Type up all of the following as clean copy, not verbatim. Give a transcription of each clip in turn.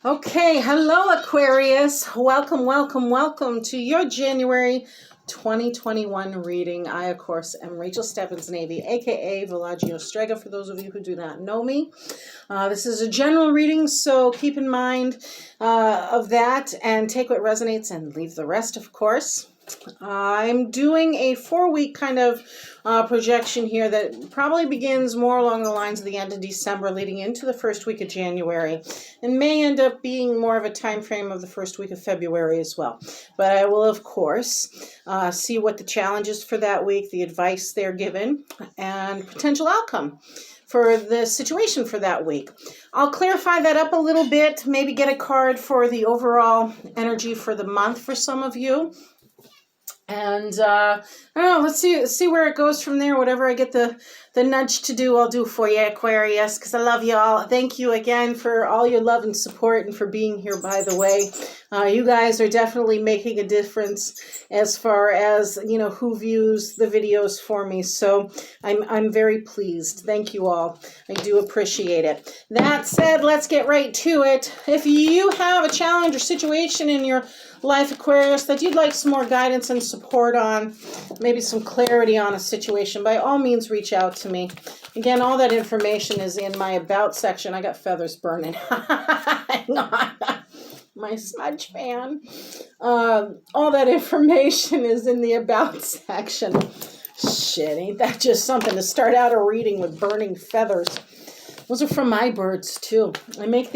Okay, hello Aquarius. Welcome, welcome, welcome to your January 2021 reading. I, of course, am Rachel Stebbins-Navy, aka Velagio Strega, for those of you who do not know me. This is a general reading, so keep in mind of that and take what resonates and leave the rest, of course. I'm doing a 4-week kind of projection here that probably begins more along the lines of the end of December leading into the first week of January, and may end up being more of a time frame of the first week of February as well. But I will, of course, see what the challenges for that week, the advice they're given, and potential outcome for the situation for that week. I'll clarify that up a little bit, maybe get a card for the overall energy for the month for some of you. And I don't know, let's see where it goes from there. Whatever I get the nudge to do, I'll do for you, Aquarius, because I love y'all. Thank you again for all your love and support and for being here, by the way. You guys are definitely making a difference as far as, you know, who views the videos for me. So I'm very pleased. Thank you all. I do appreciate it. That said, let's get right to it. If you have a challenge or situation in your life, Aquarius, that you'd like some more guidance and support on, maybe some clarity on a situation, by all means reach out to me. Again, all that information is in my about section. I got feathers burning. Hang on. My smudge fan. All that information is in the about section. Shit, ain't that just something to start out a reading with burning feathers? Those are from my birds too. I make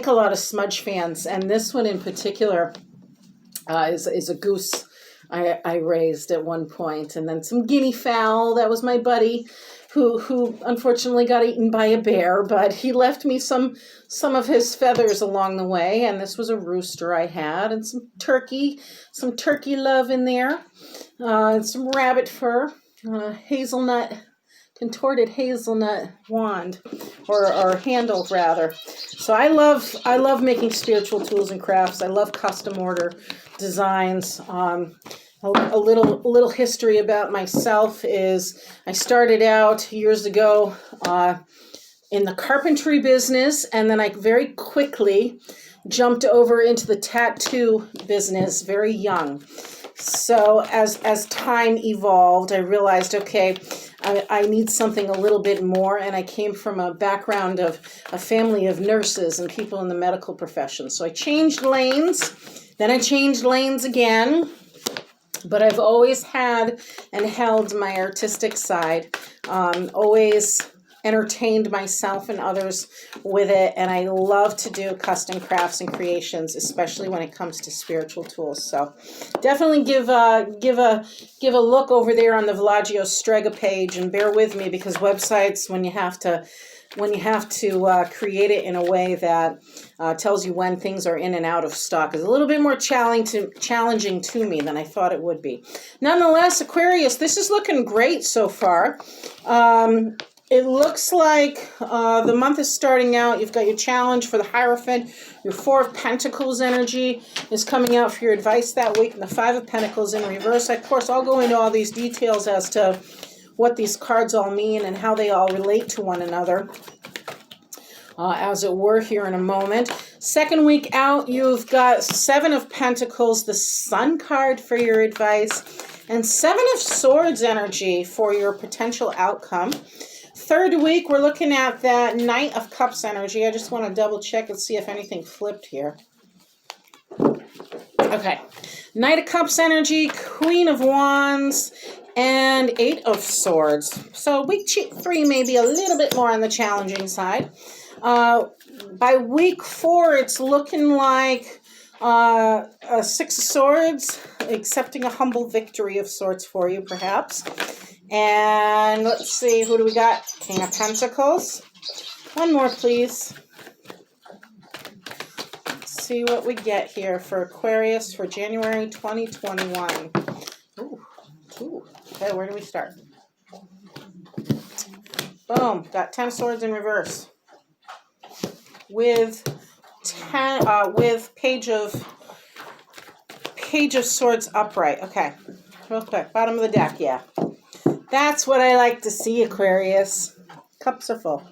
a lot of smudge fans, and this one in particular is a goose I raised at one point, and then some guinea fowl. That was my buddy who unfortunately got eaten by a bear, but he left me some of his feathers along the way, and this was a rooster I had, and some turkey love in there, and some rabbit fur, contorted hazelnut wand or handle rather. So I love making spiritual tools and crafts. I love custom order designs. A little history about myself is I started out years ago in the carpentry business, and then I very quickly jumped over into the tattoo business very young. So as time evolved, I realized, okay, I need something a little bit more, and I came from a background of a family of nurses and people in the medical profession. So I changed lanes, then I changed lanes again, but I've always had and held my artistic side, always entertained myself and others with it, and I love to do custom crafts and creations, especially when it comes to spiritual tools. So definitely give a look over there on the Velagio Strega page, and bear with me, because websites, when you have to create it in a way that tells you when things are in and out of stock, is a little bit more challenging to me than I thought it would be. Nonetheless, Aquarius, this is looking great so far. It looks like the month is starting out. You've got your challenge for the Hierophant. Your 4 of Pentacles energy is coming out for your advice that week, and the 5 of Pentacles in reverse. Of course, I'll go into all these details as to what these cards all mean and how they all relate to one another, as it were, here in a moment. Second week out, you've got 7 of Pentacles, the Sun card for your advice, and 7 of Swords energy for your potential outcome. Third week, we're looking at that Knight of Cups energy. I just want to double check and see if anything flipped here. Okay. Knight of Cups energy, Queen of Wands, and 8 of Swords. So week 3 may be a little bit more on the challenging side. By week 4, it's looking like a 6 of Swords, accepting a humble victory of sorts for you, perhaps. And let's see, who do we got? King of Pentacles. One more, please. Let's see what we get here for Aquarius for January 2021. Ooh. Okay, where do we start? Boom, got 10 of Swords in reverse. With Page of Swords upright. Okay, real quick, bottom of the deck, yeah. That's what I like to see, Aquarius. Cups are full.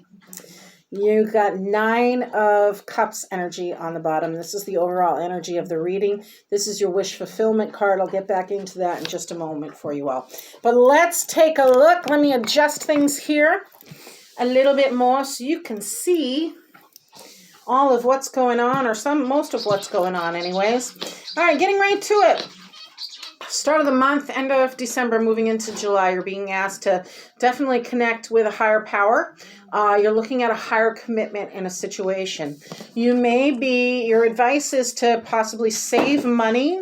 You got 9 of Cups energy on the bottom. This is the overall energy of the reading. This is your wish fulfillment card. I'll get back into that in just a moment for you all. But let's take a look. Let me adjust things here a little bit more so you can see all of what's going on, or most of what's going on anyways. All right, getting right to it. Start of the month, end of December, moving into July, you're being asked to definitely connect with a higher power. You're looking at a higher commitment in a situation. Your advice is to possibly save money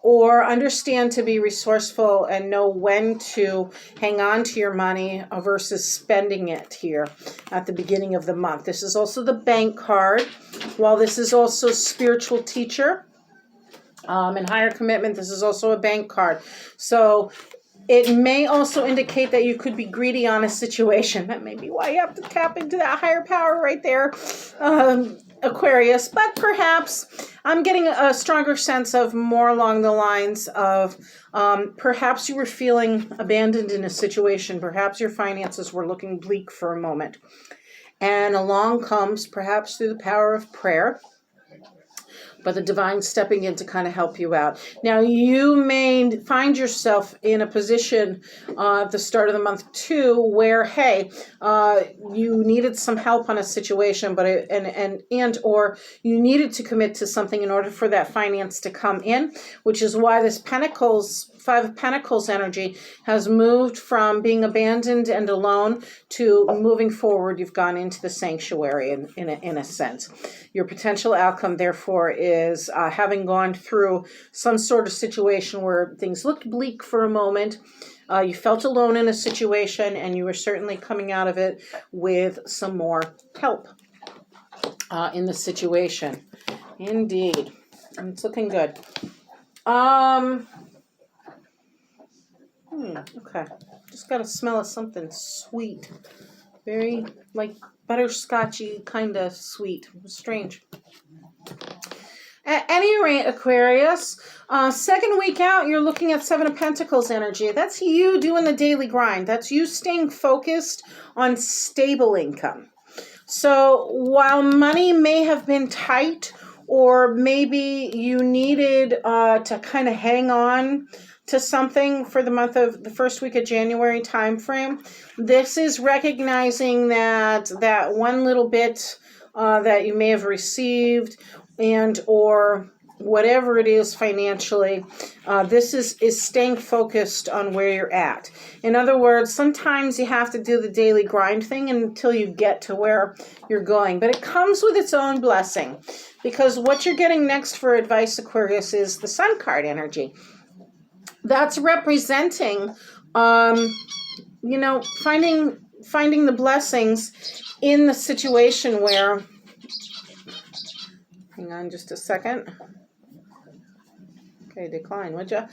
or understand to be resourceful and know when to hang on to your money versus spending it here at the beginning of the month. This is also the bank card. While this is also spiritual teacher, and higher commitment, this is also a bank card. So it may also indicate that you could be greedy on a situation. That may be why you have to tap into that higher power right there, Aquarius. But perhaps I'm getting a stronger sense of more along the lines of perhaps you were feeling abandoned in a situation. Perhaps your finances were looking bleak for a moment. And along comes, perhaps through the power of prayer, but the divine stepping in to kind of help you out. Now, you may find yourself in a position at the start of the month too, where, hey, you needed some help on a situation, but or you needed to commit to something in order for that finance to come in, which is why this Five of Pentacles energy has moved from being abandoned and alone to moving forward. You've gone into the sanctuary in a sense. Your potential outcome, therefore, is having gone through some sort of situation where things looked bleak for a moment. You felt alone in a situation, and you were certainly coming out of it with some more help in the situation. Indeed. It's looking good. Okay. Just got a smell of something sweet. Very, like, butterscotchy kind of sweet. Strange. At any rate, Aquarius, second week out, you're looking at 7 of Pentacles energy. That's you doing the daily grind. That's you staying focused on stable income. So while money may have been tight, or maybe you needed to kind of hang on to something for the first week of January time frame, this is recognizing that one little bit that you may have received and or whatever it is financially, this is staying focused on where you're at. In other words, sometimes you have to do the daily grind thing until you get to where you're going. But it comes with its own blessing, because what you're getting next for advice, Aquarius, is the Sun card energy. That's representing, finding the blessings in the situation where, hang on just a second. Okay, decline, would you?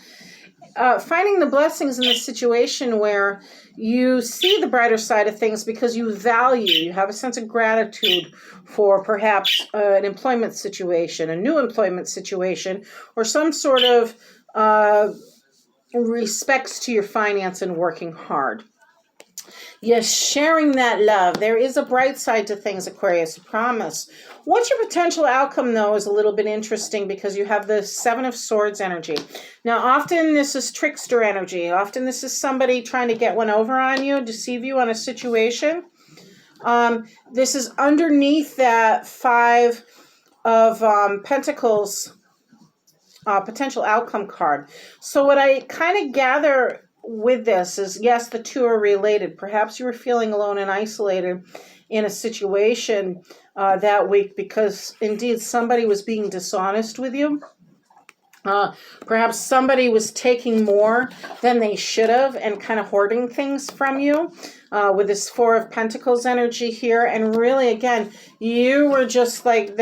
Finding the blessings in the situation where you see the brighter side of things because you have a sense of gratitude for perhaps an employment situation, a new employment situation, or some sort of respects to your finance and working hard. Yes, sharing that love. There is a bright side to things, Aquarius, I promise. What's your potential outcome, though, is a little bit interesting because you have the 7 of Swords energy. Now, often this is trickster energy. Often this is somebody trying to get one over on you, deceive you on a situation. This is underneath that 5 of Pentacles potential outcome card. So what I kind of gather with this is, yes, the two are related. Perhaps you were feeling alone and isolated in a situation that week because indeed somebody was being dishonest with you. Perhaps somebody was taking more than they should have and kind of hoarding things from you with this 4 of Pentacles energy here. And really, again, you were just like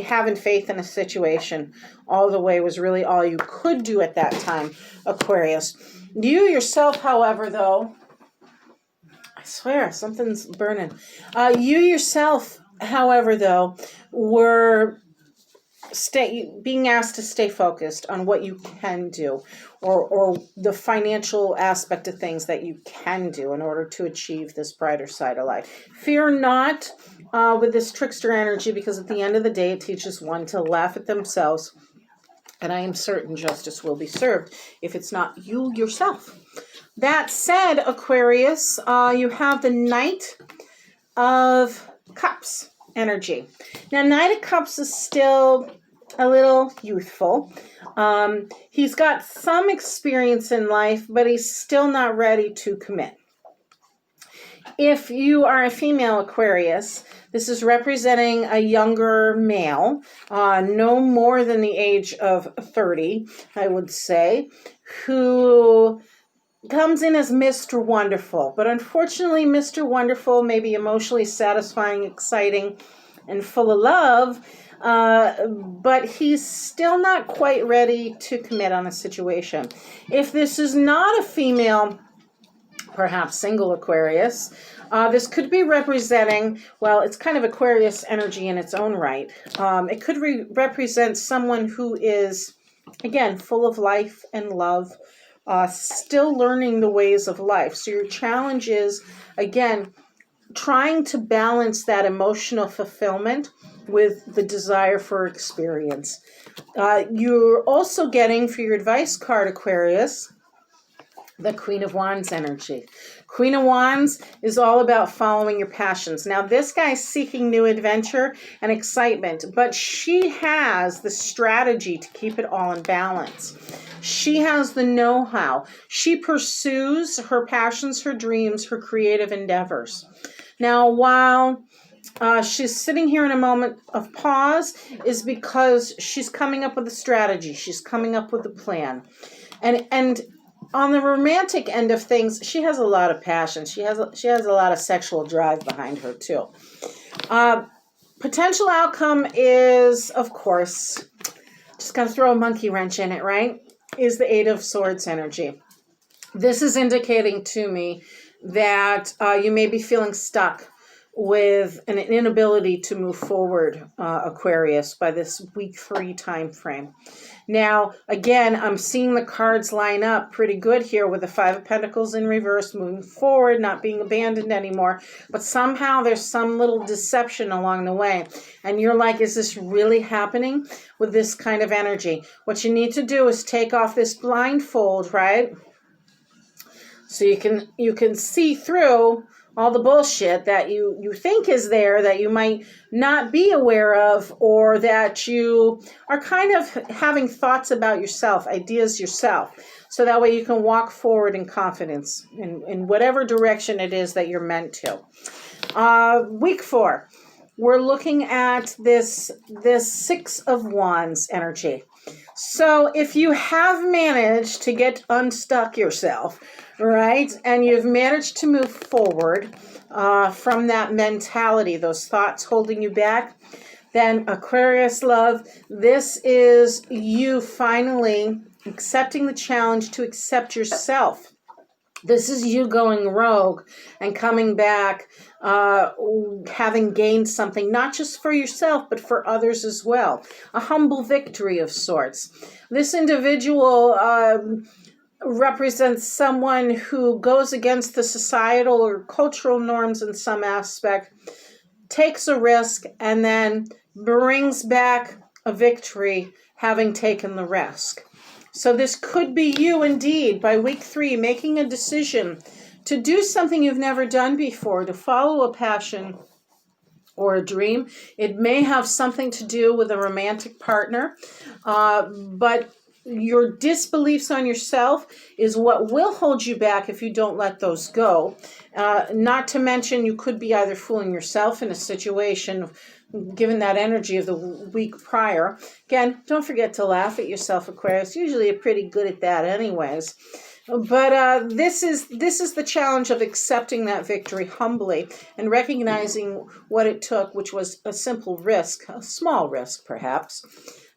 having faith in a situation all the way was really all you could do at that time, Aquarius. You yourself, however, though, I swear something's burning. You yourself, however, though, were being asked to stay focused on what you can do or the financial aspect of things that you can do in order to achieve this brighter side of life. Fear not with this trickster energy, because at the end of the day, it teaches one to laugh at themselves. And I am certain justice will be served if it's not you yourself. That said, Aquarius, you have the Knight of Cups energy. Now, Knight of Cups is still a little youthful. He's got some experience in life, but he's still not ready to commit. If you are a female Aquarius, this is representing a younger male, no more than the age of 30, I would say, who comes in as Mr. Wonderful. But unfortunately, Mr. Wonderful may be emotionally satisfying, exciting, and full of love, but he's still not quite ready to commit on a situation. If this is not a female, perhaps single Aquarius, this could be representing, well, it's kind of Aquarius energy in its own right. It could represent someone who is, again, full of life and love, still learning the ways of life. So your challenge is, again, trying to balance that emotional fulfillment with the desire for experience. You're also getting, for your advice card, Aquarius, the Queen of Wands energy. Queen of Wands is all about following your passions. Now, this guy's seeking new adventure and excitement, but she has the strategy to keep it all in balance. She has the know-how. She pursues her passions, her dreams, her creative endeavors. Now, while she's sitting here in a moment of pause, is because she's coming up with a strategy. She's coming up with a plan. And on the romantic end of things, she has a lot of passion. She has a lot of sexual drive behind her too. Potential outcome is, of course, just got to throw a monkey wrench in it, right? Is the Eight of Swords energy. This is indicating to me that you may be feeling stuck with an inability to move forward, Aquarius, by this week 3 time frame. Now, again, I'm seeing the cards line up pretty good here with the Five of Pentacles in reverse, moving forward, not being abandoned anymore. But somehow there's some little deception along the way. And you're like, is this really happening with this kind of energy? What you need to do is take off this blindfold, right? So you can see through all the bullshit that you think is there that you might not be aware of, or that you are kind of having thoughts about yourself, ideas yourself. So that way you can walk forward in confidence in whatever direction it is that you're meant to. Week 4, we're looking at this Six of Wands energy. So if you have managed to get unstuck yourself, right, and you've managed to move forward from that mentality, those thoughts holding you back, then Aquarius love, this is you finally accepting the challenge to accept yourself. This is you going rogue and coming back, having gained something, not just for yourself, but for others as well. A humble victory of sorts. This individual represents someone who goes against the societal or cultural norms in some aspect, takes a risk, and then brings back a victory having taken the risk. So this could be you indeed by week 3 making a decision to do something you've never done before, to follow a passion or a dream. It may have something to do with a romantic partner, but your disbeliefs on yourself is what will hold you back if you don't let those go. Not to mention, you could be either fooling yourself in a situation, given that energy of the week prior. Again, don't forget to laugh at yourself, Aquarius. Usually you're pretty good at that anyways. But this is the challenge of accepting that victory humbly and recognizing what it took, which was a simple risk, a small risk perhaps,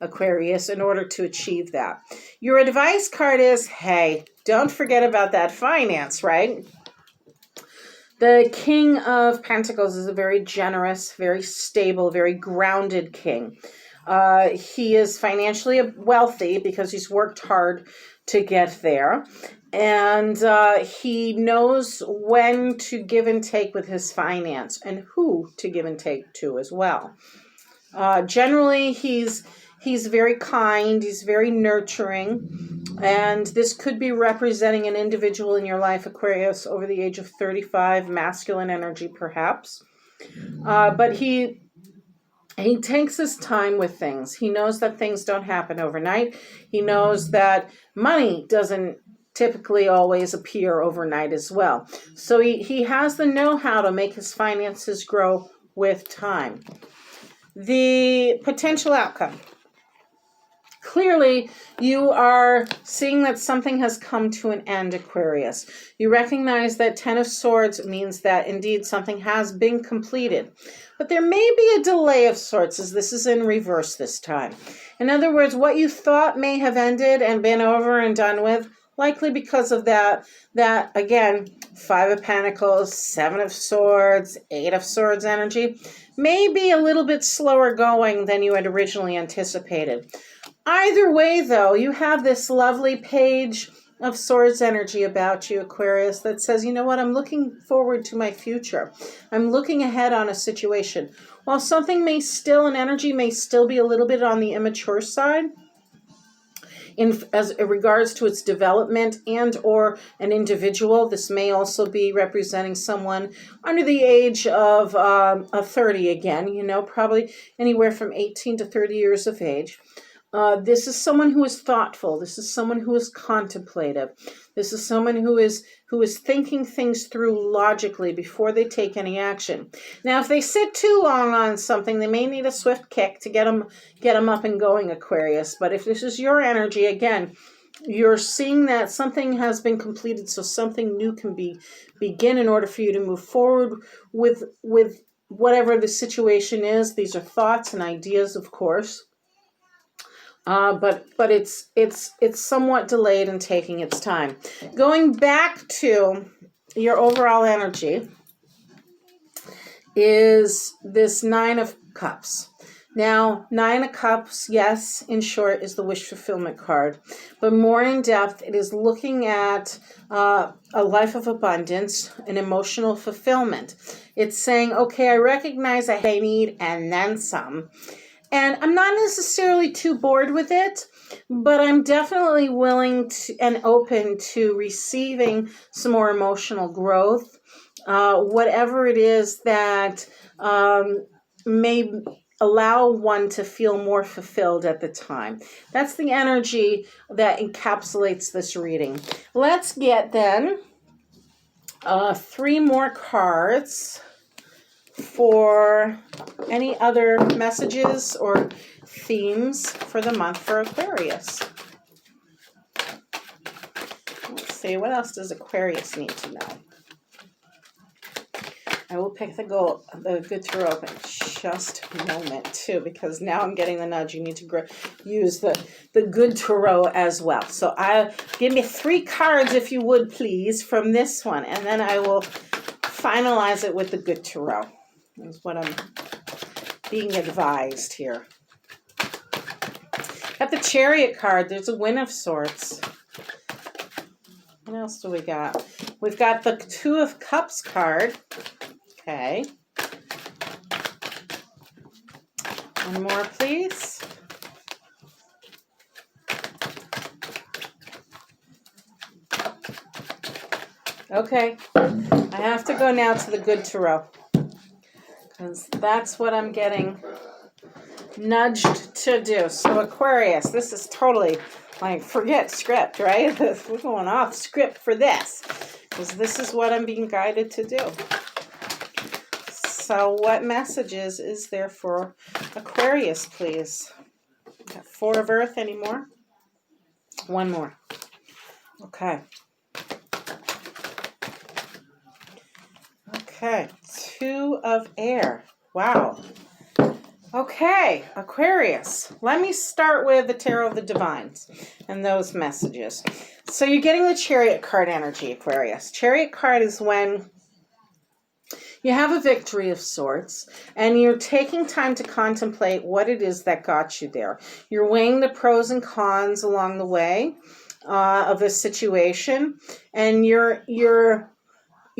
Aquarius, in order to achieve that. Your advice card is, hey, don't forget about that finance, right? The King of Pentacles is a very generous, very stable, very grounded king. He is financially wealthy because he's worked hard to get there. And he knows when to give and take with his finance and who to give and take to as well. Generally, he's very kind, he's very nurturing, and this could be representing an individual in your life, Aquarius, over the age of 35, masculine energy perhaps. But he takes his time with things. He knows that things don't happen overnight. He knows that money doesn't typically always appear overnight as well. So he has the know-how to make his finances grow with time. The potential outcome. Clearly, you are seeing that something has come to an end, Aquarius. You recognize that Ten of Swords means that indeed something has been completed. But there may be a delay of sorts, as this is in reverse this time. In other words, what you thought may have ended and been over and done with, likely because of that again, Five of Pentacles, Seven of Swords, Eight of Swords energy, may be a little bit slower going than you had originally anticipated. Either way, though, you have this lovely Page of Swords energy about you, Aquarius, that says, you know what, I'm looking forward to my future. I'm looking ahead on a situation. While something may still, an energy may still be a little bit on the immature side, as it regards to its development and or an individual. This may also be representing someone under the age of 30 again, you know, probably anywhere from 18 to 30 years of age. This is someone who is thoughtful. This is someone who is contemplative. This is someone who is thinking things through logically before they take any action. Now, if they sit too long on something, they may need a swift kick to get them up and going, Aquarius. But if this is your energy, again, you're seeing that something has been completed, so something new can begin in order for you to move forward with whatever the situation is. These are thoughts and ideas, of course. But it's somewhat delayed and taking its time. Going back to your overall energy is this Nine of Cups. Now, Nine of Cups, yes, in short, is the wish fulfillment card. But more in depth, it is looking at a life of abundance, an emotional fulfillment. It's saying, okay, I recognize I need and then some. And I'm not necessarily too bored with it, but I'm definitely willing to and open to receiving some more emotional growth, whatever it is that may allow one to feel more fulfilled at the time. That's the energy that encapsulates this reading. Let's get then 3 more cards for any other messages or themes for the month for Aquarius. Let's see, what else does Aquarius need to know? I will pick the good tarot up in just a moment too, because now I'm getting the nudge. You need to use the good tarot as well. So give me 3 cards, if you would, please, from this one, and then I will finalize it with the good tarot. Is what I'm being advised here. Got the Chariot card. There's a Wind of Swords. What else do we got? We've got the Two of Cups card. Okay. One more, please. Okay. I have to go now to the good tarot, because that's what I'm getting nudged to do. So Aquarius, this is totally like, forget script, right? We're going off script for this, because this is what I'm being guided to do. So what messages is there for Aquarius, please? Got 4 of Earth anymore? 1 more. Okay. Okay, 2 of Air. Wow. Okay, Aquarius. Let me start with the Tarot of the Divines and those messages. So you're getting the Chariot card energy, Aquarius. Chariot card is when you have a victory of sorts, and you're taking time to contemplate what it is that got you there. You're weighing the pros and cons along the way. of a situation, and you're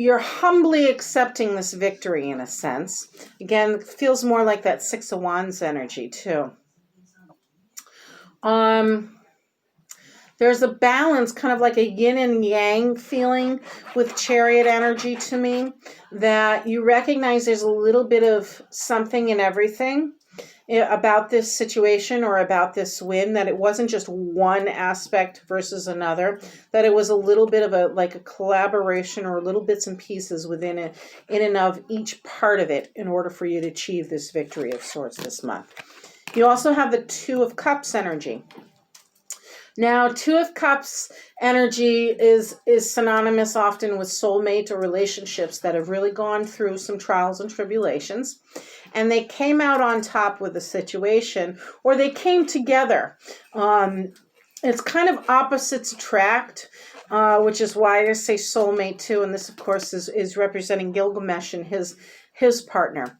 humbly accepting this victory in a sense. Again, it feels more like that Six of Wands energy too. There's a balance, kind of like a yin and yang feeling with Chariot energy to me, that you recognize there's a little bit of something in everything about this situation or about this win, that it wasn't just one aspect versus another, that it was a little bit of a collaboration or little bits and pieces within it, in and of each part of it, in order for you to achieve this victory of sorts this month. You also have the Two of Cups energy. Now, Two of Cups energy is synonymous often with soulmate or relationships that have really gone through some trials and tribulations, and they came out on top with the situation, or they came together. It's kind of opposites attract, which is why I say soulmate too, and this, of course, is representing Gilgamesh and his partner.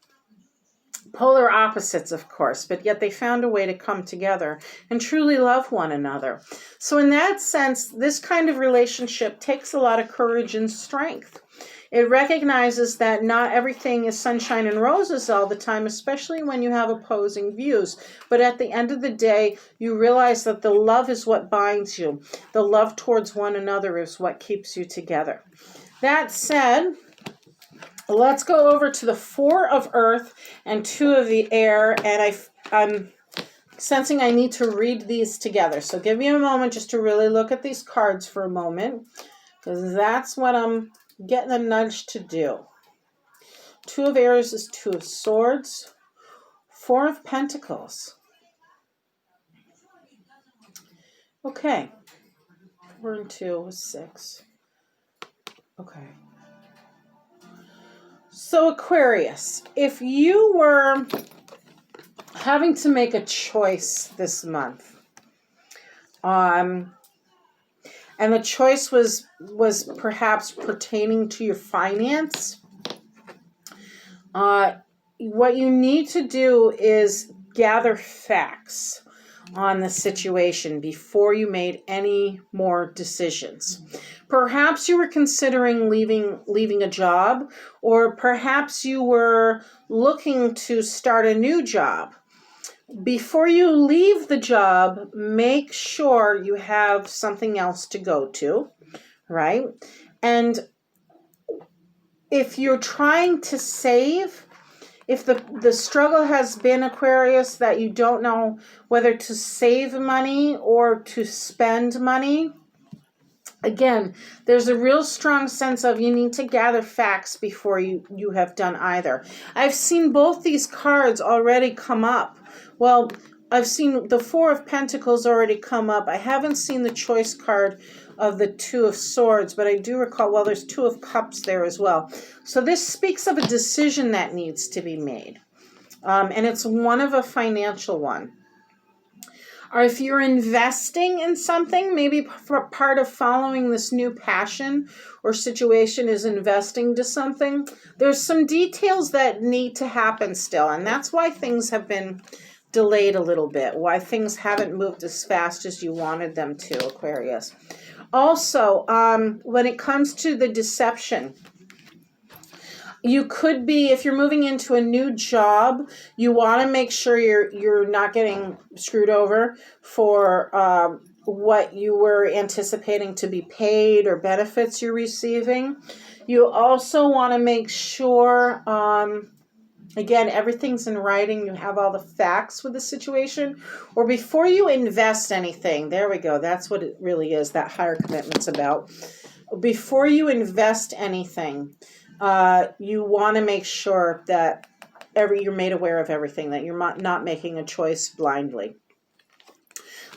Polar opposites, of course, but yet they found a way to come together and truly love one another. So in that sense, this kind of relationship takes a lot of courage and strength. It recognizes that not everything is sunshine and roses all the time, especially when you have opposing views. But at the end of the day, you realize that the love is what binds you. The love towards one another is what keeps you together. That said, let's go over to the Four of Earth and Two of the Air, and I'm sensing I need to read these together. So give me a moment just to really look at these cards for a moment, because that's what I'm getting a nudge to do. Two of Airs is Two of Swords. Four of Pentacles. Okay. 4 and 2 is 6. Okay. So Aquarius, if you were having to make a choice this month, and the choice was perhaps pertaining to your finance, what you need to do is gather facts on the situation before you made any more decisions. Perhaps you were considering leaving a job, or perhaps you were looking to start a new job. Before you leave the job, make sure you have something else to go to, right? And if you're trying to save, if the struggle has been, Aquarius, that you don't know whether to save money or to spend money, again, there's a real strong sense of you need to gather facts before you have done either. I've seen both these cards already come up. Well, I've seen the Four of Pentacles already come up. I haven't seen the choice card of the Two of Swords, but I do recall, well, there's Two of Cups there as well. So this speaks of a decision that needs to be made. And it's one of a financial one. Or if you're investing in something, maybe part of following this new passion or situation is investing to something, there's some details that need to happen still. And that's why things have been delayed a little bit, why things haven't moved as fast as you wanted them to, Aquarius. Also, when it comes to the deception, you could be, if you're moving into a new job, you want to make sure you're not getting screwed over for what you were anticipating to be paid or benefits you're receiving. You also want to make sure, again, everything's in writing. You have all the facts with the situation. Or before you invest anything, there we go. That's what it really is, that higher commitment's about. Before you invest anything, you want to make sure that you're made aware of everything, that you're not making a choice blindly.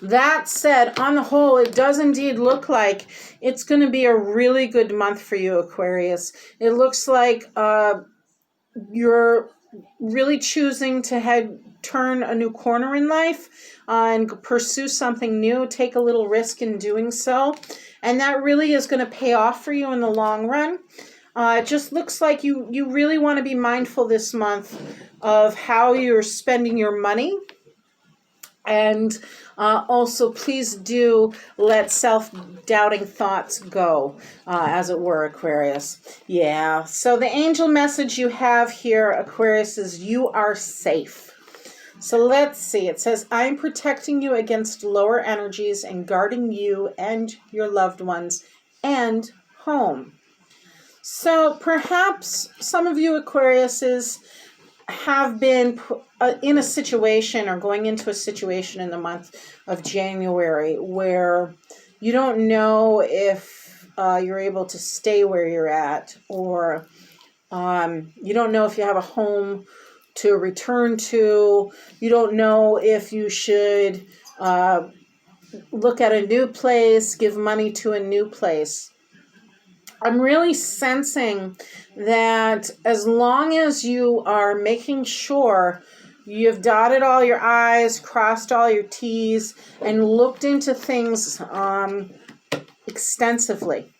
That said, on the whole, it does indeed look like it's going to be a really good month for you, Aquarius. It looks like you're really choosing to turn a new corner in life and pursue something new, take a little risk in doing so. And that really is going to pay off for you in the long run. It just looks like you really want to be mindful this month of how you're spending your money. And also, please do let self-doubting thoughts go, as it were, Aquarius. Yeah. So the angel message you have here, Aquarius, is you are safe. So let's see. It says, I'm protecting you against lower energies and guarding you and your loved ones and home. So perhaps some of you Aquariuses have been in a situation or going into a situation in the month of January where you don't know if you're able to stay where you're at, or you don't know if you have a home to return to. You don't know if you should look at a new place, give money to a new place. I'm really sensing that as long as you are making sure you've dotted all your I's, crossed all your T's, and looked into things extensively,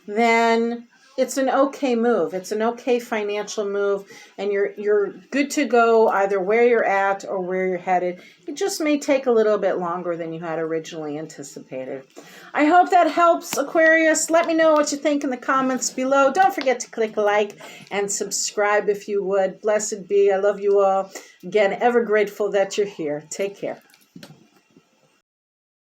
then it's an okay move. It's an okay financial move, and you're good to go either where you're at or where you're headed. It just may take a little bit longer than you had originally anticipated. I hope that helps, Aquarius. Let me know what you think in the comments below. Don't forget to click like and subscribe if you would. Blessed be. I love you all. Again, ever grateful that you're here. Take care.